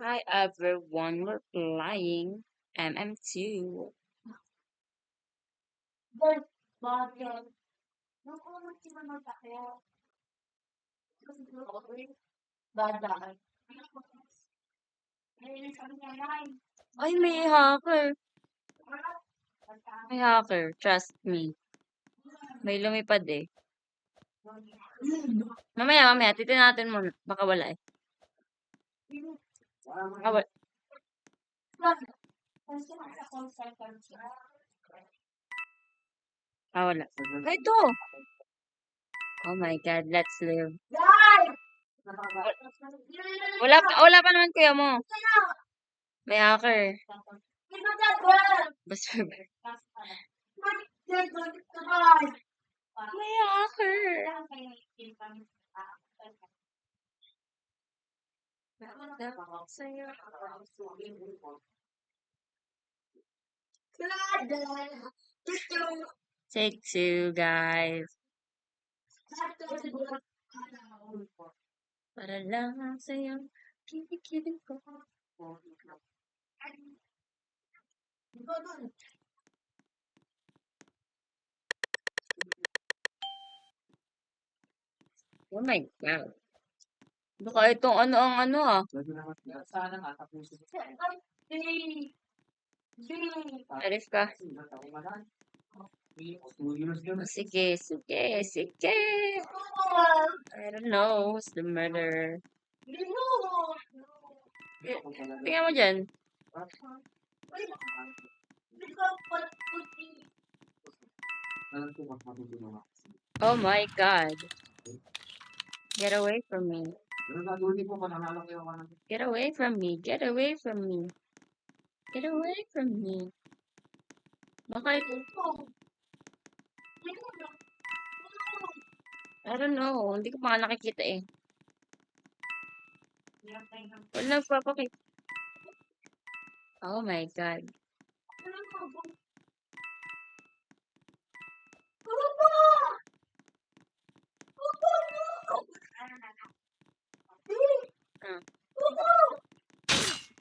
Hi everyone, we're playing MM2. Ay, may hacker. May hacker, trust me. May lumipad eh. Mamaya, titignan natin muna. Baka wala eh. Baka wala. Wala. Ay, ito! Oh my God, let's live. Wala pa naman kuya mo. May hacker. Basta may hacker. Take two, guys. Para lang sa'yo, kikilig ko. Oh my God. Baka itong ano ang ano ah. Alis ka. Sige. I don't know who's the murderer. Tingnan mo dyan. Oh my God. Get away from me. Get away from me. Get away from me. Get away from me. Baka I don't know. Hindi ko pa nga nakikita eh. Wala nagpapakita. Oh my God.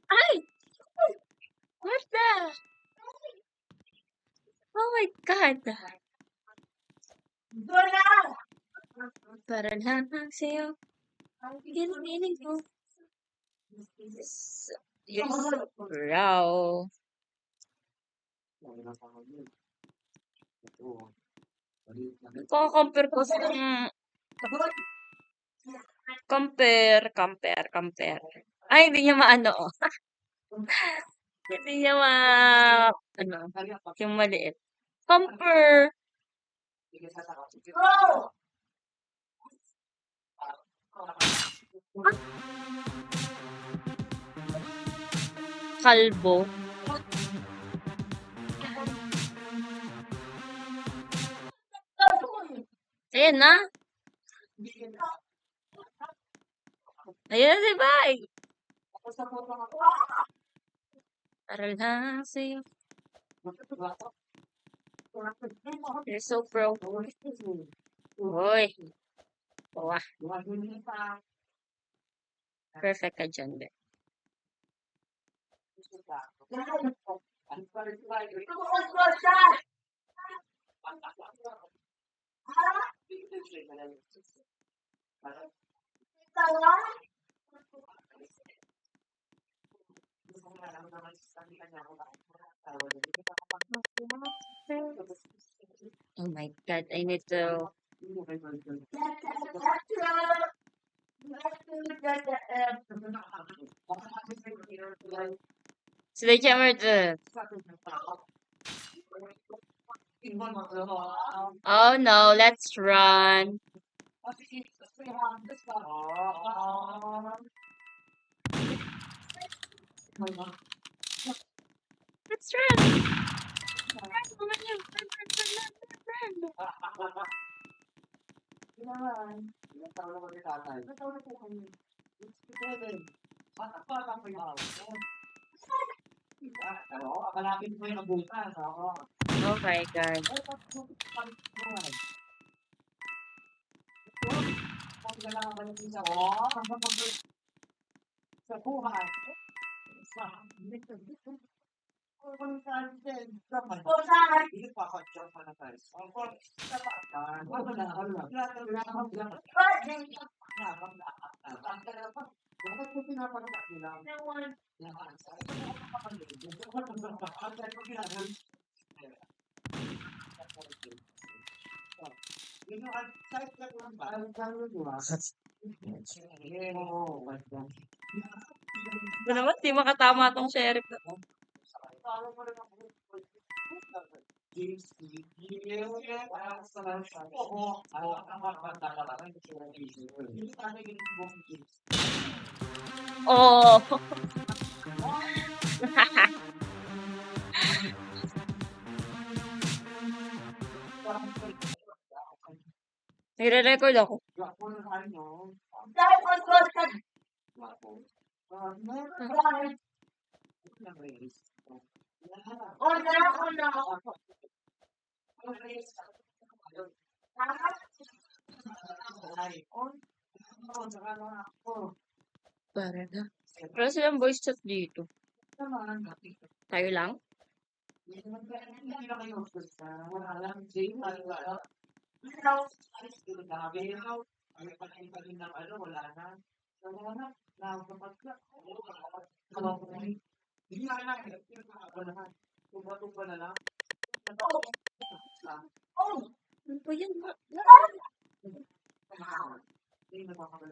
Ay! What the? Oh my God. Para lang sa'yo. Hinihiling ko. Yes. Raw. Compare ko sa compare. Ay, hindi niya maano oh. Hindi niya ano, yung maliit. Compare. Kalbo. Ayan na. Ayan na si Bay. Para lang sa'yo. You're so pro. Uy. Wah. Perfect ka dyan, be. Oh my God, I need to... So the camera Oh no, let's run. Let's run. Oh my God. sa buhay. Kung saan din, dapat. Hindi pa ako joke pa na tayo. Bakit ko pinapanood nila? Ito naman, di makatama tong sheriff na. Oh. Nire-record ako. Para na. Wala silang voice chat dito. Tayo lang? Ano ba yan?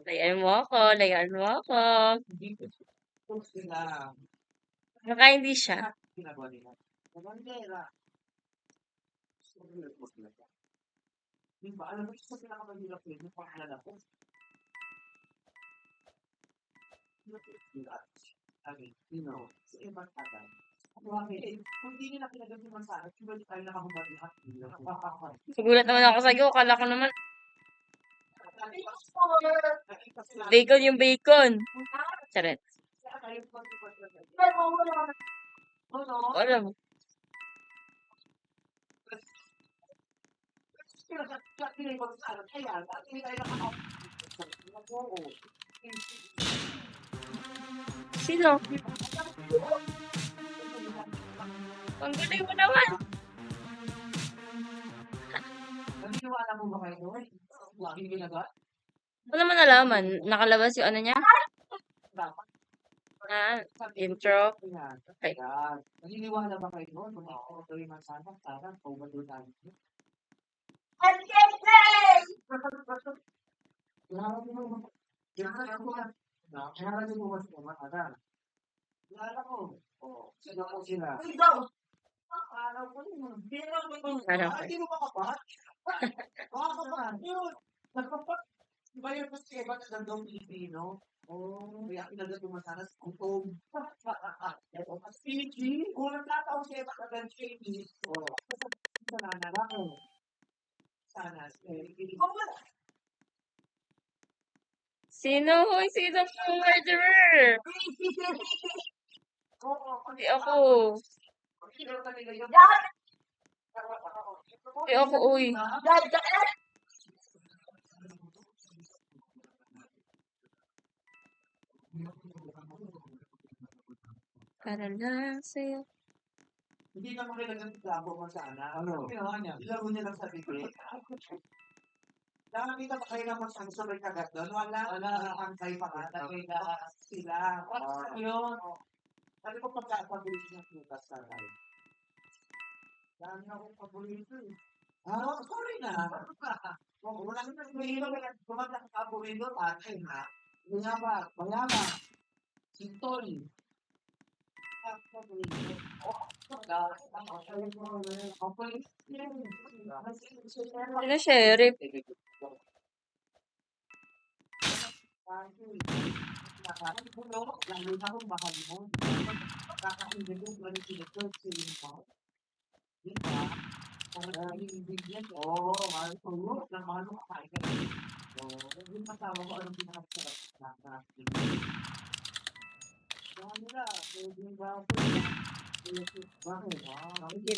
Layan mo ako, layan mo ako. Baka hindi siya. Alam mo, sa pinakamahirap yun, yung pangalan ko. Sa ibang tagal. Kung hindi nila pinagagawa sa akin, hindi tayo nakahubad lahat. Nagulat naman ako sa'yo. Akala ko naman, bacon yung bacon. Charet. Alam mo. Sino? Ang galing mo naman. Naniniwala mo ba kayo doon? Laging ginagawa? Wala naman nalaman. Nakalabas yung ano niya? Intro. Okay. Naniniwala ba kayo doon? Kung ako ito yung masana, sana, kung ba doon tayo? Kilala ko. Sino ko sila? Araw ko yun. Hindi mo makapat? Makapat yun. Nagkapat. Diba yun kasi iba na gandong Pilipino? Kaya kinagat yung masanas kutog. Mas Pilipino. Kung nagkataon siya iba na gandong Chinese. Sa nanala ko. Sana. Sino? Hoy, sino po murderer? Hindi ako. Hindi ako, uy. Para lang sa'yo. Hindi na mo nagagandabo mo sana. Ano? Ilaro niya lang sa bibig. Nakakita ba kayo naman sa sabay kagat doon? Wala ang kayo pa kata. Sila. Ano yun? Ano ko pagkakabilis ng putas sa tayo? Dami akong paborito eh. Sorry na. Wala naman mahirap na kumagak ang paborito tatay ha. Mayama. Sintol. Sino sheriff? Give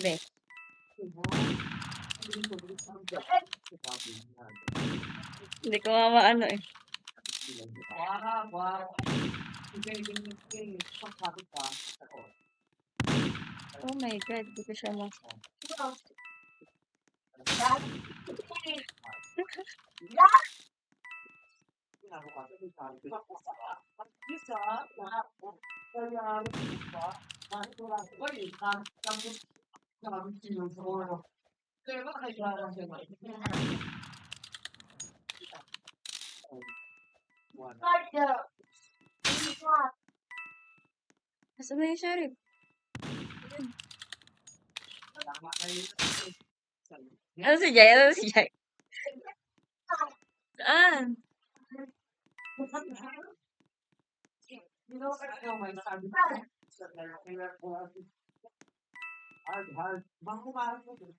it. Hindi ko maano eh. Pagkakit ka. Ako. Oh my God, di ko siya Nasaan na yung sheriff? Ano si Jai? Ano si Jai? Saan? Hard. Bangko mahal ko din.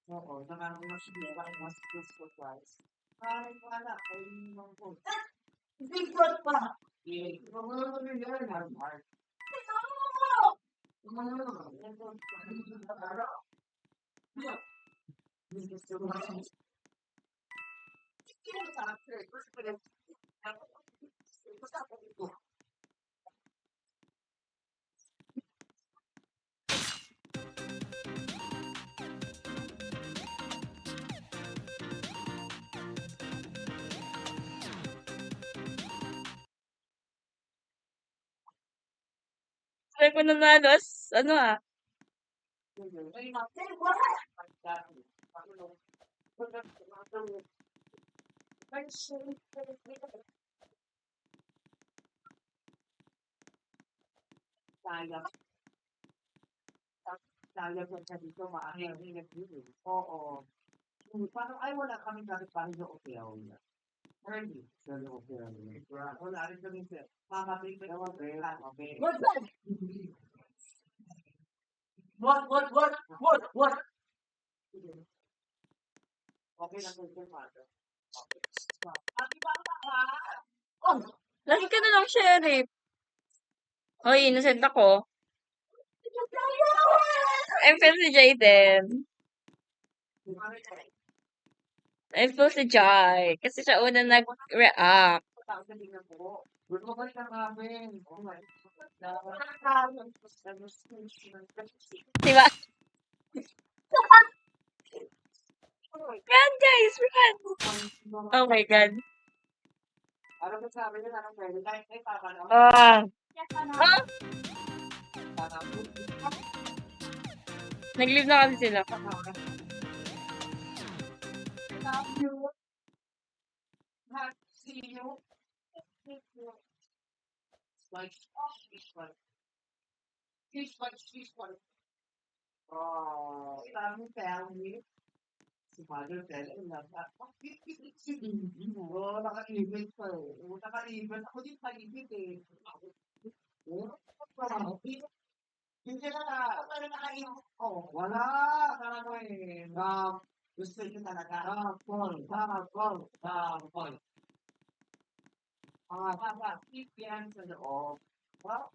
Oo, nakakita ko siya mas surprise. Wala, kainin mo ko. Secret pa! Hard. Sabi ko nanalo. Ano ah? Sayang ko siya dito, maahil Oo. Parang ay wala kami gamit para sa hotel. Early. Sa hotel. Wala rin kami sir. Makapit ka naman. What? Okay lang po sir, mother. Ati ba ang Lagi ka na lang sheriff. Hoy, innocent ako. I feel si Jai din. I feel si Jai. Kasi siya una nag-react. Diba? Run, guys! Run! Oh my God. Ano ba sabi nila ng pwede? Ay, tama na. Ah. Nag-leave na kasi sila. Love you. See you. She's like. Oh, daming family. Si Mother Tell, Oo, naka-event pa eh. Naka-event. Ako din pa-event eh. Hindi na naka-event. Oh, wala. Talaga eh. Gusto nyo talaga. Paul. Keep yan sa loob. Well,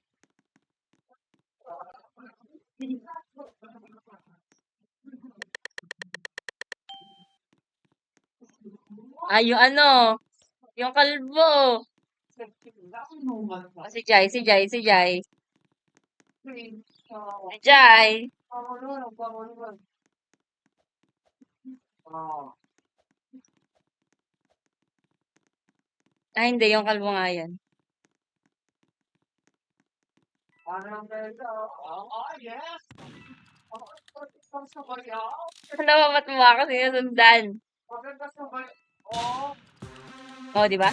Yung ano, yung kalbo. Si Jai. Si Jai. Ah, hindi. Yung kalbo nga yan. Yes. Namamatuwa ako sinusundan. Oh, di ba?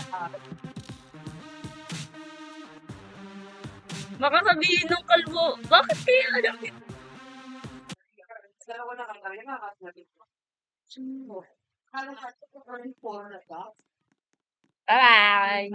Baka sabihin ng kalbo, bakit kaya alam niya? Bye-bye!